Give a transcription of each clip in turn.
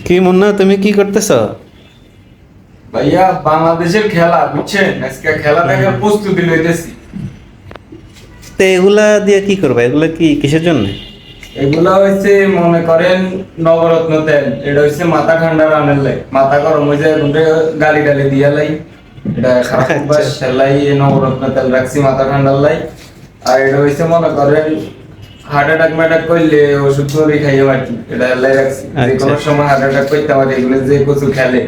কি মুন্না, তুমি কি করতেছ? ভাইয়া বাংলাদেশের খেলা বুঝছেন, আজকে খেলা দেখার প্রস্তুতি লইতেছি। তো এগুলা দিয়ে কি করবা? এগুলা কি কিসের জন্য? এগুলা হচ্ছে মনে করেন নবরত্ন তেল, এটা হচ্ছে মাথা ঠান্ডা রানের লাই, মাথা গরম হয়ে যায় গালি গালি দিয়া লাই, এটা খারাপ অভ্যাস সেলাই নবরত্ন তেল রাখছি মাথা ঠান্ডার লাই। আর এটা হচ্ছে মনে করেন হার্ট অ্যাটাক ম্যাটাক করলে ওষুধ করে খাইয়ে পারি, এটা লাই রাখছি যে কোনো সময় হার্ট অ্যাটাক করতে পারে, এগুলো যে কচু খেলে।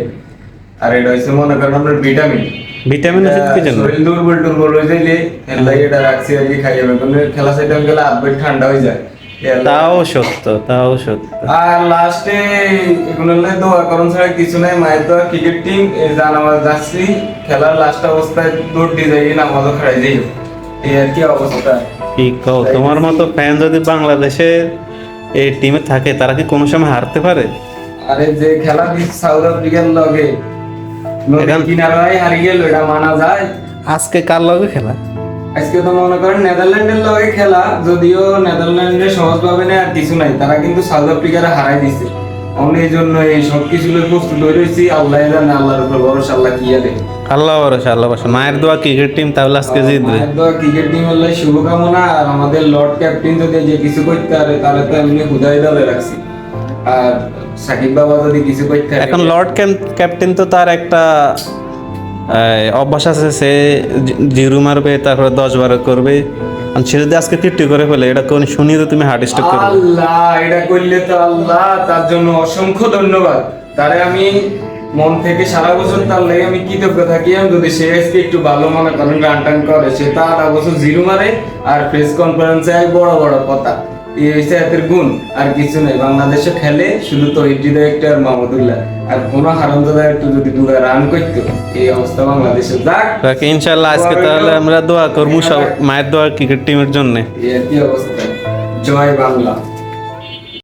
আর এটা হচ্ছে মনে করেন আপনার ভিটামিন, ভিটামিন ওষুধ কি জন্য? শরীর দুর্বল টুর্বল হয়ে যাইলে এলাই এটা রাখছি আর কি খাইয়ে পারি, কারণ খেলা সাইডে গেলে হাত পেট ঠান্ডা হয়ে যায়। তাও সত্য, তাও সত্য। আর লাস্টে এগুলো দোয়া করুন ছাড়া কিছু নাই, মায়ের দোয়া ক্রিকেট টিম জানামাজ যাচ্ছি, খেলার লাস্ট অবস্থায় দৌড় দিয়ে যাই, নামাজও খাড়াই যাই, এই আর কি অবস্থা। কি কও, তোমার মতো ফ্যান যদি বাংলাদেশের এই টিমে থাকে, তারা কি কোনো সময় হারতে পারে? আরে যে খেলা দিচ্ছে সাউথ আফ্রিকার লগে কিনারায় হারিয়ে গেল, এটা মানা যায়? আজকে কার লগে খেলা? আজকে তো মনে করেন নেদারল্যান্ডের লগে খেলা, যদিও নেদারল্যান্ডের সহজ পাবে না আর কিছু নাই, তারা কিন্তু সাউথ আফ্রিকারে হারাই দিছে। আমি এই জন্য এই সব কিছু প্রস্তুত হয়ে রয়েছি, আল্লাহ জানে, আল্লাহর উপর ভরসা, আল্লাহ কি আছে। আল্লাহ ভরসা, আল্লাহ ভরসা। মায়ের দোয়া ক্রিকেট টিম তাহলে আজকে জিতবে। মায়ের দোয়া ক্রিকেট টিমের লাই শুভকামনা। আর আমাদের লর্ড ক্যাপ্টেন যদি যে কিছু করতে পারে, তাহলে তো এমনি হুদাই দলে রাখছি। আর সাকিব বাবা যদি কিছু করতে পারে, এখন লর্ড ক্যাপ্টেন তো তার একটা অভ্যাস আছে, সে জিরো মারবে, তারপরে 10-12 করবে। আর সে যদি আজকে 50 করে ফেলে, এটা কোন শুনি তো তুমি হার্ট স্ট্রোক করবে। আল্লাহ এটা করলে তো আল্লাহ, তার জন্য অসংখ্য ধন্যবাদ। তারে আমি মন থেকে সারা বছর তার লাগে আমি কৃতজ্ঞ থাকি। আমি যদি সে আজকে একটু ভালো মনে করেন রান টান করে, সে তো আধা বছর জিরো মারে আর প্রেস কনফারেন্সে বড় বড় কথা, এই হচ্ছে এদের গুণ, আর কিছু নেই। বাংলাদেশে খেলে শুধু তহিদ একটা আর মাহমুদুল্লাহ, আর কোনো হারামজাদা একটু যদি 2 রান করতো, এই অবস্থা বাংলাদেশে যাক। ইনশাআল্লাহ আজকে তাহলে আমরা দোয়া করবো সব মায়ের দোয়া ক্রিকেট টিমের জন্য। এই আর কি অবস্থা। জয় বাংলা।